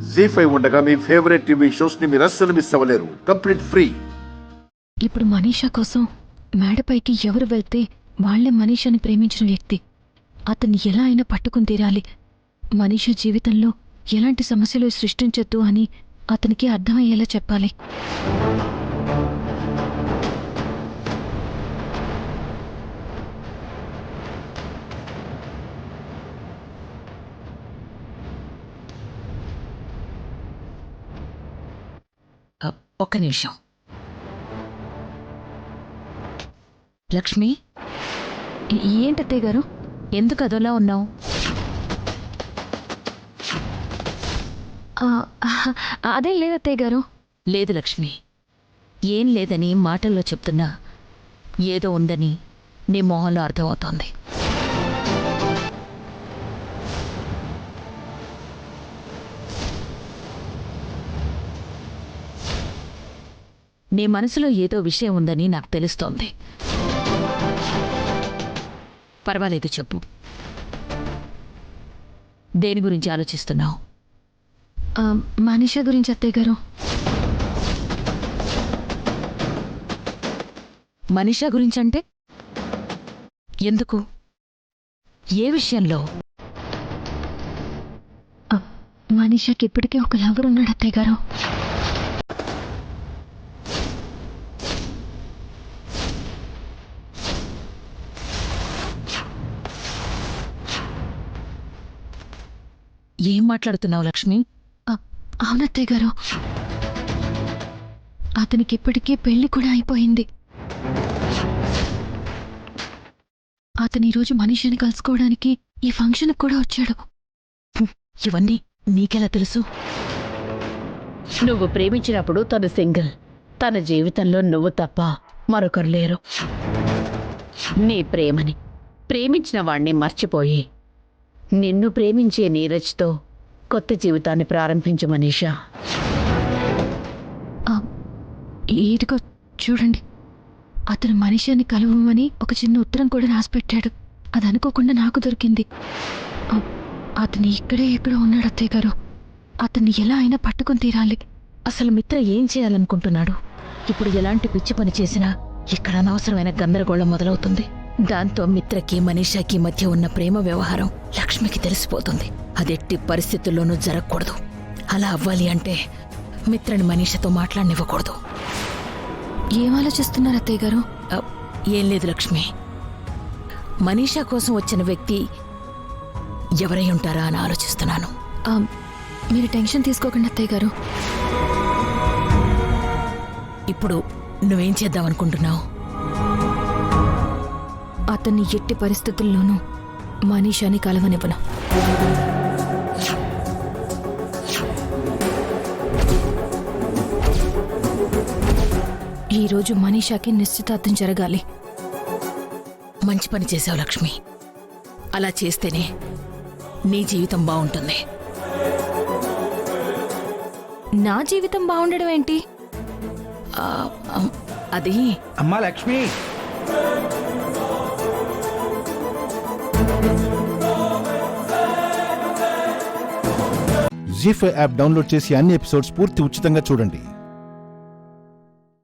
జీ5 ఉండగా మీ favourite TV shows ని మీరు అస్సలు మిస్ అవ్వలేరు. Complete free. ఇప్పుడు మనీషా కోసం మేడపైకి ఎవరు వెళ్తే వాళ్లే మనీషాని ప్రేమించిన వ్యక్తి. అతన్ని ఎలా అయినా పట్టుకుని తీరాలి. మనీషా జీవితంలో ఎలాంటి సమస్యలు సృష్టించొద్దు అని అతనికి అర్థమయ్యేలా చెప్పాలి. ఒక్క నిమిషం. లక్ష్మి, ఏంటత్తయ్య గారు? ఎందుకు అదోలా ఉన్నావు? అదేం లేదత్తయ్య గారు. లేదు లక్ష్మి, ఏం లేదని మాటల్లో చెప్తున్నా ఏదో ఉందని నీ మొహంలో అర్థమవుతోంది. నీ మనసులో ఏదో విషయం ఉందని నాకు తెలుస్తోంది. పర్వాలేదు, చెప్పు. దేని గురించి ఆలోచిస్తున్నావు? మనీషా గురించి అత్తయ్య గారు. మనీషా గురించంటే ఎందుకు? ఏ విషయంలో? మనీషాకి ఇప్పటికే ఒక లవర్ ఉన్నాడు అత్తయ్య గారు. ఏం మాట్లాడుతున్నావు లక్ష్మి? అవునత్తయ్య గారు, అతనికి ఇప్పటికే పెళ్లి కూడా అయిపోయింది. అతను ఈరోజు మనీషాని కలుసుకోవడానికి ఈ ఫంక్షన్కి కూడా వచ్చాడు. ఇవన్నీ నీకెలా తెలుసు? నువ్వు ప్రేమించినప్పుడు తను సింగిల్. తన జీవితంలో నువ్వు తప్ప మరొకరు లేరు. నీ ప్రేమని, ప్రేమించిన వాణ్ణి మర్చిపోయి నిన్ను ప్రేమించే నీరజ్తో కొత్త జీవితాన్ని ప్రారంభించు మనీషా. ఇదిగో చూడండి, అతను మనీషాని కలవమని ఒక చిన్న ఉత్తరం కూడా రాసిపెట్టాడు. అది అనుకోకుండా నాకు దొరికింది. అతను ఇక్కడే ఎక్కడో ఉన్నాడు అత్తయ్య గారు. అతన్ని ఎలా అయినా పట్టుకొని తీరాలి. అసలు మిత్ర ఏం చేయాలనుకుంటున్నాడు? ఇప్పుడు ఎలాంటి పిచ్చి పని చేసినా ఇక్కడ అనవసరమైన గందరగోళం మొదలవుతుంది. దాంతో మిత్రకి మనీషాకి మధ్య ఉన్న ప్రేమ వ్యవహారం లక్ష్మికి తెలిసిపోతుంది. అదెట్టి పరిస్థితుల్లోనూ జరగకూడదు. అలా అవ్వాలి అంటే మిత్రని మనీషాతో మాట్లాడనివ్వకూడదు. ఏం ఆలోచిస్తున్నారు అత్తయ్య గారు? ఏం లేదు లక్ష్మి, మనీషా కోసం వచ్చిన వ్యక్తి ఎవరై ఉంటారా అని ఆలోచిస్తున్నాను. మీరు టెన్షన్ తీసుకోకండి అత్తయ్య గారు. ఇప్పుడు నువ్వేం చేద్దామనుకుంటున్నావు? అతన్ని ఎట్టి పరిస్థితుల్లోనూ మనీషాని కలవనివ్వను. ఈరోజు మనీషాకి నిశ్చితార్థం జరగాలి. మంచి పని చేశావు లక్ష్మి. అలా చేస్తేనే నీ జీవితం బాగుంటుంది. నా జీవితం బాగుండడం ఏంటి? అది అమ్మా లక్ష్మి, జీ5 యాప్ డౌన్లోడ్ చేసి అన్ని ఎపిసోడ్స్ పూర్తి ఉచితంగా చూడండి.